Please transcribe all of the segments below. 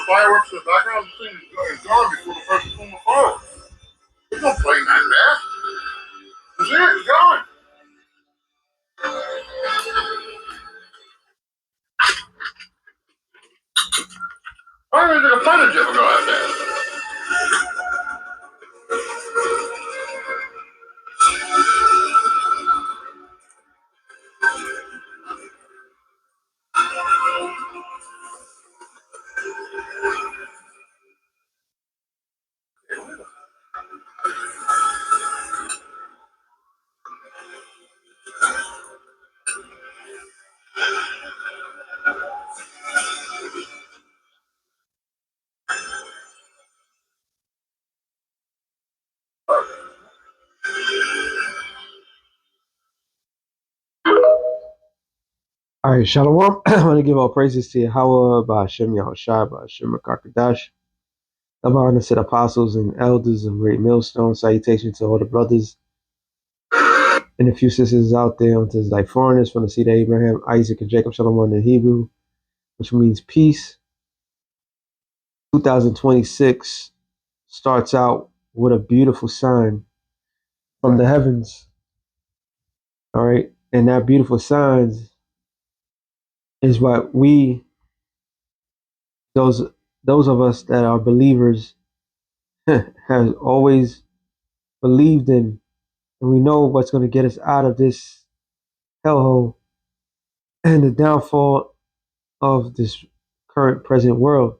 fireworks in the background. The thing is gone before the person pulled the fireworks. There's no plane that fast. It's here. It's gone. I don't even think a fighter jet will go that fast. All right, Shalom. I want to give all praises to Yahweh, Ba'ashem Yahushua, Ba'ashem Rakakadash. Double honor to the apostles and elders of Great Millstone. Salutation to all the brothers and a few sisters out there unto his like foreigners from the seed of Abraham, Isaac, and Jacob. Shalom in Hebrew, which means peace. 2026 starts out with a beautiful sign from the heavens. All right, and that beautiful sign is what we, those of us that are believers, have always believed in, and we know what's going to get us out of this hellhole and the downfall of this current present world.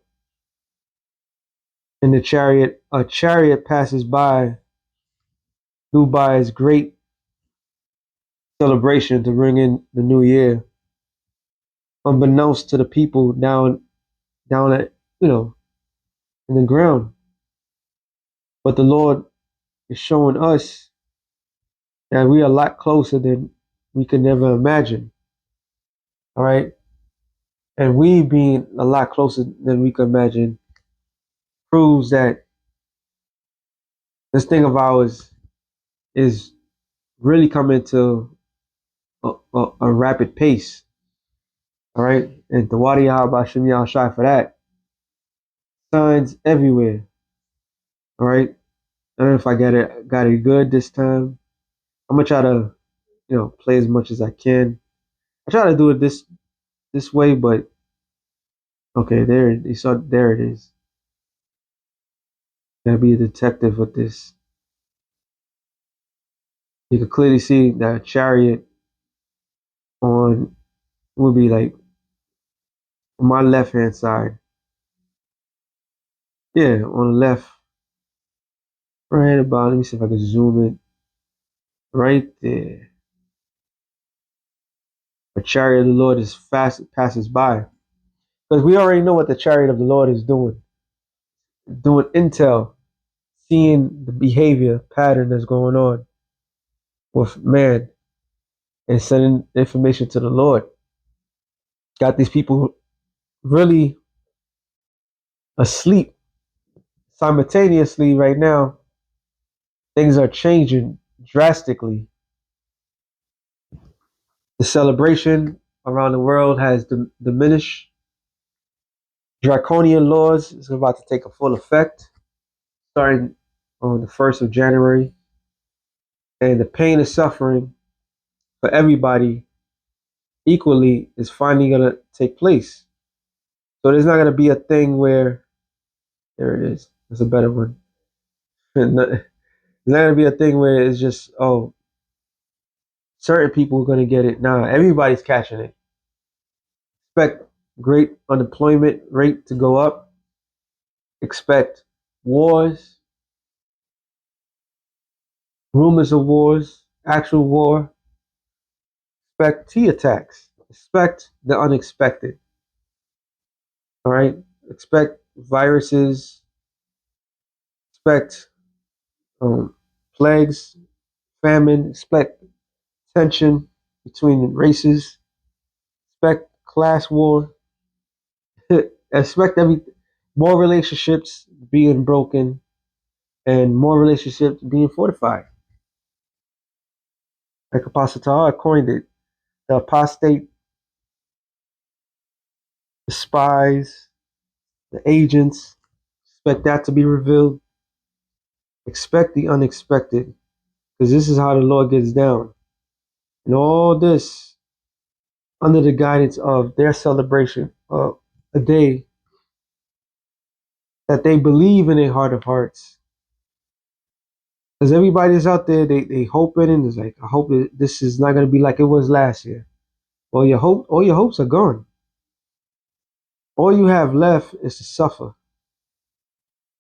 In the chariot, a chariot passes by Dubai's great celebration to bring in the new year, unbeknownst to the people down at in the ground. But the Lord is showing us that we are a lot closer than we could never imagine. All right, and we being a lot closer than we could imagine proves that this thing of ours is really coming to a rapid pace. All right, and the Wadi Bashim Yahshai for that. Signs everywhere. All right, I don't know if I got it good this time. I'm gonna try to play as much as I can. I try to do it this way, but okay, there it is. Gotta be a detective with this. You can clearly see that chariot on will be like on my left hand side. Yeah, on the left, right about. Let me see if I can zoom it. Right there. A chariot of the Lord is fast passes by. Because we already know what the chariot of the Lord is doing. Doing intel, seeing the behavior pattern that's going on with man and sending information to the Lord. Got these people really asleep. Simultaneously right now, things are changing drastically. The celebration around the world has diminished. Draconian laws is about to take a full effect starting on the 1st of January. And the pain and suffering for everybody equally is finally going to take place. So there's not going to be a thing where, there it is, there's a better one. There's not going to be a thing where it's just, oh, certain people are going to get it. Nah, everybody's catching it. Expect great unemployment rate to go up. Expect wars, rumors of wars, actual war. Expect T attacks. Expect the unexpected. All right? Expect viruses. Expect plagues, famine. Expect tension between races. Expect class war. Expect more relationships being broken and more relationships being fortified. Like Apostle Tahar coined it, the apostate, the spies, the agents. Expect that to be revealed. Expect the unexpected, because this is how the Lord gets down. And all this under the guidance of their celebration of a day that they believe in their heart of hearts. Because everybody's out there, they hoping and it's like, I hope this is not going to be like it was last year. Well, all your hopes are gone. All you have left is to suffer.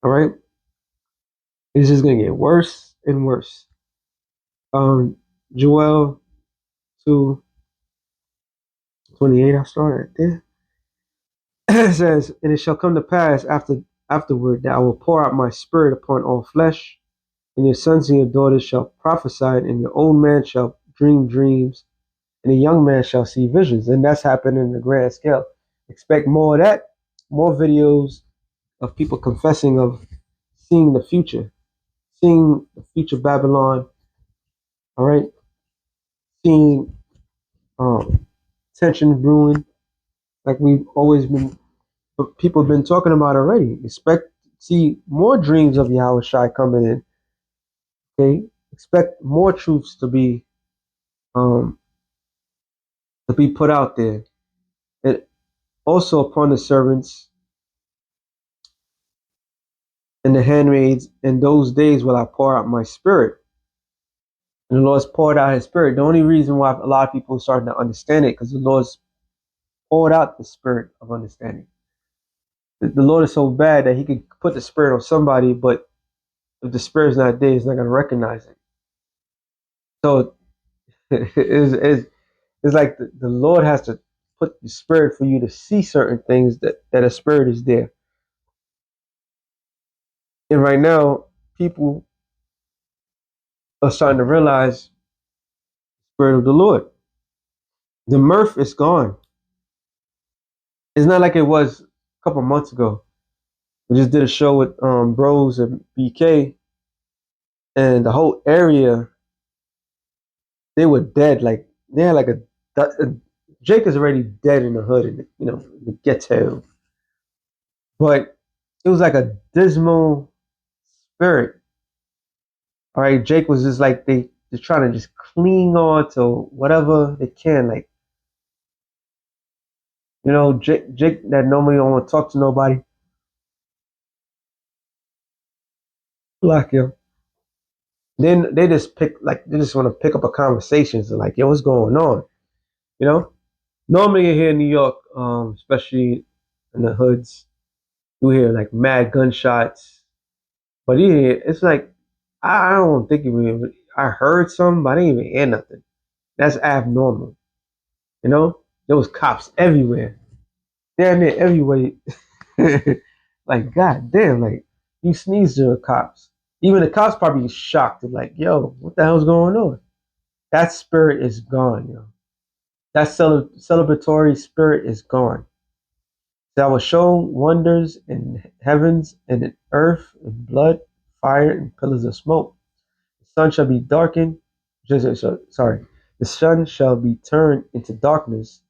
All right, it's just going to get worse and worse. Joel 2:28. I started there. It says, and it shall come to pass afterward that I will pour out my spirit upon all flesh, and your sons and your daughters shall prophesy, and your old man shall dream dreams, and a young man shall see visions. And that's happening in the grand scale. Expect more of that, more videos of people confessing of seeing the future Babylon, all right, seeing tension brewing, like we've always been, people have been talking about already. Expect to see more dreams of Yahweh Shai coming in, okay? Expect more truths um, to be put out there. And also upon the servants and the handmaids, in those days will I pour out my spirit. And the Lord's poured out his spirit. The only reason why a lot of people are starting to understand it, because the Lord's poured out the spirit of understanding. The Lord is so bad that he could put the spirit on somebody, but if the spirit's not there, he's not going to recognize it. So it's like the Lord has to put the spirit for you to see certain things that a spirit is there. And right now, people are starting to realize the spirit of the Lord. The mirth is gone. It's not like it was a couple months ago. We just did a show with Bros and BK, and the whole area, they were dead. Like they had like Jake is already dead in the hood, and the ghetto. But it was like a dismal spirit. All right, Jake was just like they're trying to just cling on to whatever they can. Like Jake that normally don't want to talk to nobody, like him. Then they just they just want to pick up a conversation. So like, yo, what's going on? You know, normally here in New York, especially in the hoods, you hear like mad gunshots. But here, it's like I don't think even I heard something, but I didn't even hear nothing. That's abnormal. There was cops everywhere, damn near everywhere. Like, god damn, like you sneezed to the cops. Even the cops probably shocked and like, yo, what the hell's going on? That spirit is gone, yo. That celebratory spirit is gone. That will show wonders in heavens and in earth, in blood, fire, and pillars of smoke. The sun shall be darkened. Sorry. The sun shall be turned into darkness,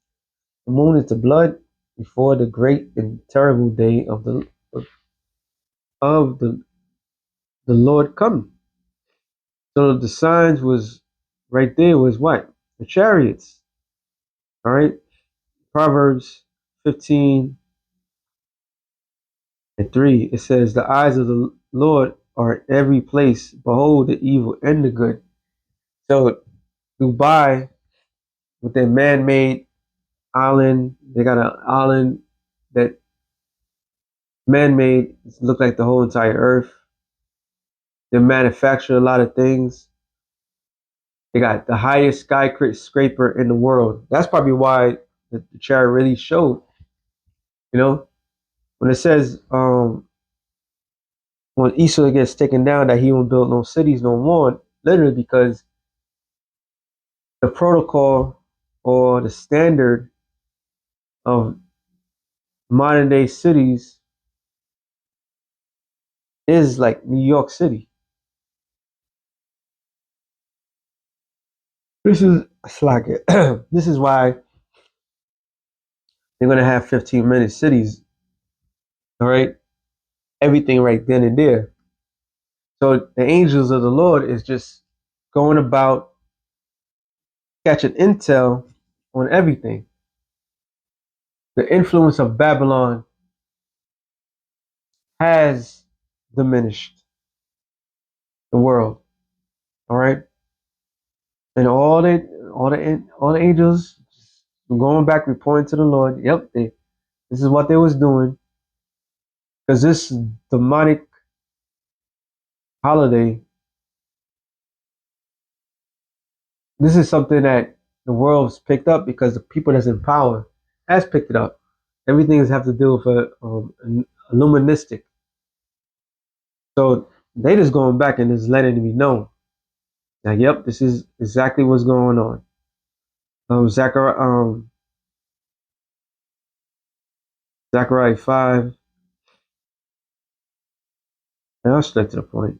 the moon into blood, before the great and terrible day of the Lord come. So the signs was right there was what? The chariots. All right. Proverbs 15:3. It says, the eyes of the Lord are in every place. Behold the evil and the good. So Dubai, with their man-made island, they got an island that man-made, look like the whole entire earth. They manufacture a lot of things. They got the highest skyscraper in the world. That's probably why the chart really showed. You know, when it says when Esau gets taken down, that he won't build no cities no more. Literally because the protocol or the standard of modern day cities is like New York City. This is slack it. This is why they're gonna have 15-minute cities All right, everything right then and there. So the angels of the Lord is just going about catching intel on everything. The influence of Babylon has diminished the world. All right, and all the angels going back reporting to the Lord. Yep, this is what they was doing because this demonic holiday. This is something that the world's picked up because the people that's in power has picked it up. Everything has have to do with illuministic. So they just going back and just letting it be known. Like, yep, this is exactly what's going on. Zechariah 5, and I'll straight to the point.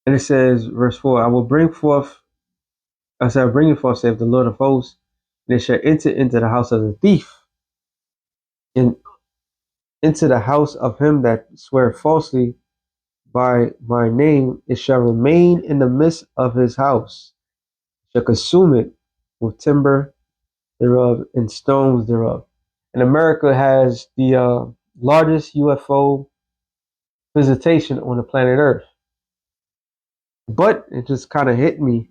And it says, verse 4, I said, bring forth, saith the Lord of hosts, and they shall enter into the house of the thief, and into the house of him that swear falsely by my name. It shall remain in the midst of his house, shall consume it with timber thereof and stones thereof. And America has the largest UFO visitation on the planet Earth. But it just kind of hit me.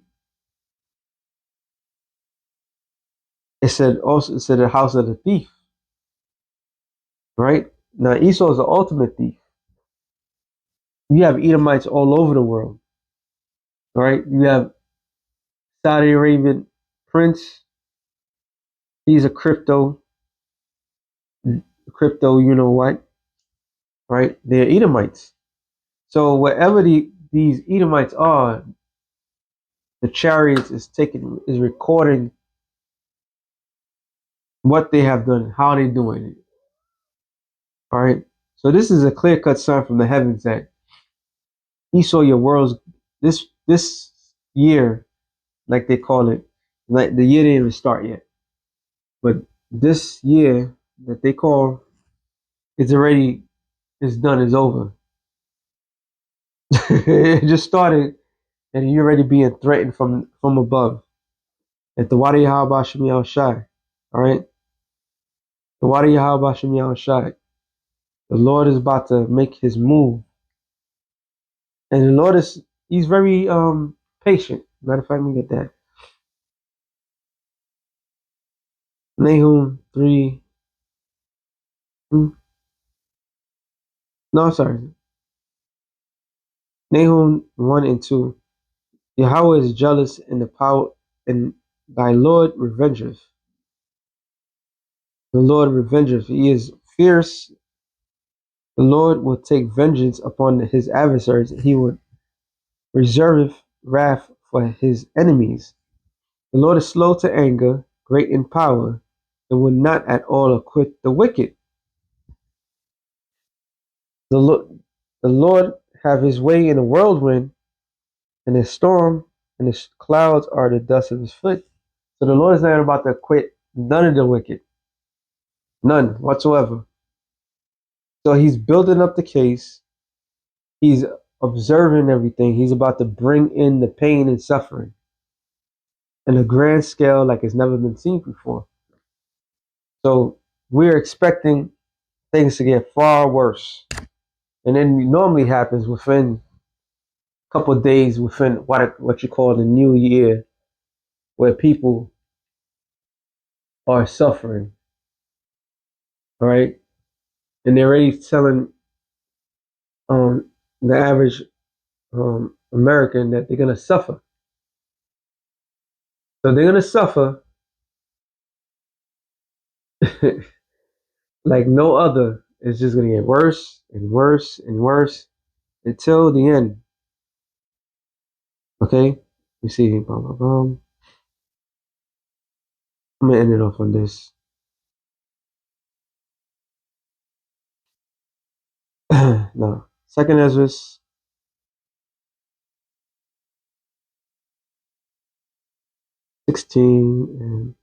It said the house of the thief, right? Now Esau is the ultimate thief. You have Edomites all over the world, right? You have Saudi Arabian prince. He's a crypto, you know what, right? They're Edomites. So wherever these Edomites are, the chariots is recording what they have done, how they're doing it. All right. So this is a clear cut sign from the heavens that Esau, your world's this year, like they call it, like the year didn't even start yet, but this year that they call it's done, it's over. It just started, and you're already being threatened from above. At the Wadi Yahweh Shem Yahweh Shai. All right. The Wadi Yahweh Shem Yahweh Shai. The Lord is about to make his move. And the Lord he's very patient. Matter of fact, let me get that. Nahum 3. No, I'm sorry. Nahum 1 and 2. Yahweh is jealous in the power, and thy Lord revengeth. The Lord revengeth. He is fierce. The Lord will take vengeance upon his adversaries. He will reserve wrath for his enemies. The Lord is slow to anger, great in power, and will not at all acquit the wicked. The Lord have his way in a whirlwind, and his storm, and his clouds are the dust of his foot. So the Lord is not about to acquit none of the wicked, none whatsoever. So he's building up the case. He's observing everything. He's about to bring in the pain and suffering in a grand scale like it's never been seen before. So we're expecting things to get far worse. And then it normally happens within a couple of days, within what you call the new year, where people are suffering, all right? And they're already telling the average American that they're gonna suffer. So they're gonna suffer like no other. It's just gonna get worse and worse and worse until the end. Okay? You see, blah, blah, blah. I'm gonna end it off on this. No. Second Ezra 16 and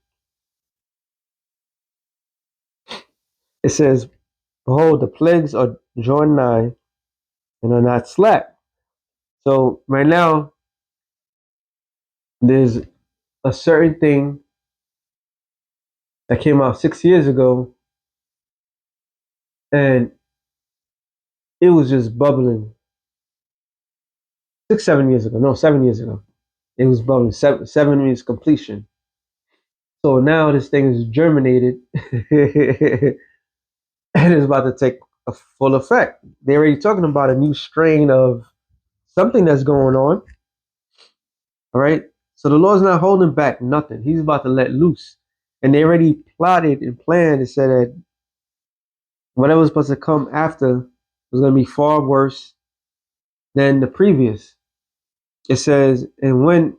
It says, behold, the plagues are drawing nigh and are not slack. So right now, there's a certain thing that came out 6 years ago, and it was just bubbling. 6, 7 years ago. No, 7 years ago. It was bubbling. Seven means completion. So now this thing is germinated and it's about to take a full effect. They're already talking about a new strain of something that's going on. All right. So the Lord's not holding back nothing. He's about to let loose. And they already plotted and planned and said that whatever was supposed to come after was going to be far worse than the previous. It says, and when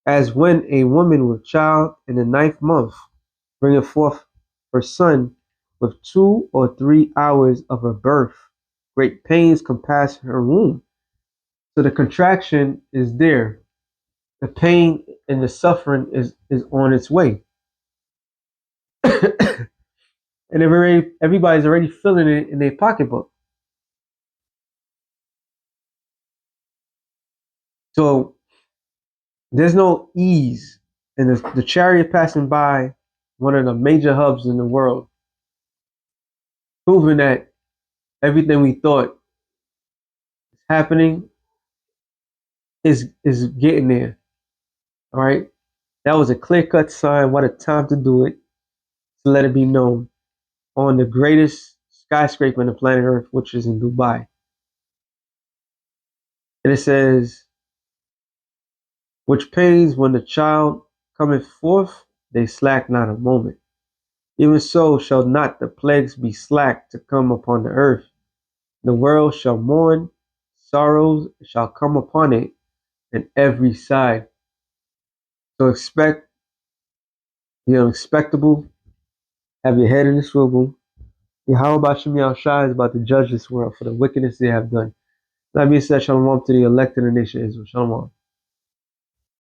a woman with child in the ninth month bringeth forth her son with 2 or 3 hours of her birth, great pains compass her womb. So the contraction is there. The pain and the suffering is on its way. And everybody's already feeling it in their pocketbook. So there's no ease. And the chariot passing by one of the major hubs in the world, proving that everything we thought is happening is getting there. All right. That was a clear cut sign. What a time to do it, to let it be known on the greatest skyscraper on the planet Earth, which is in Dubai. And it says, which pains when the child cometh forth, they slack not a moment. Even so shall not the plagues be slack to come upon the earth. The world shall mourn, sorrows shall come upon it on every side. So expect the unexpectable, have your head in the swivel. Yahweh Shem Yahushua is about to judge this world for the wickedness they have done. That being said, shalom to the elect of the nation of Israel. Shalom.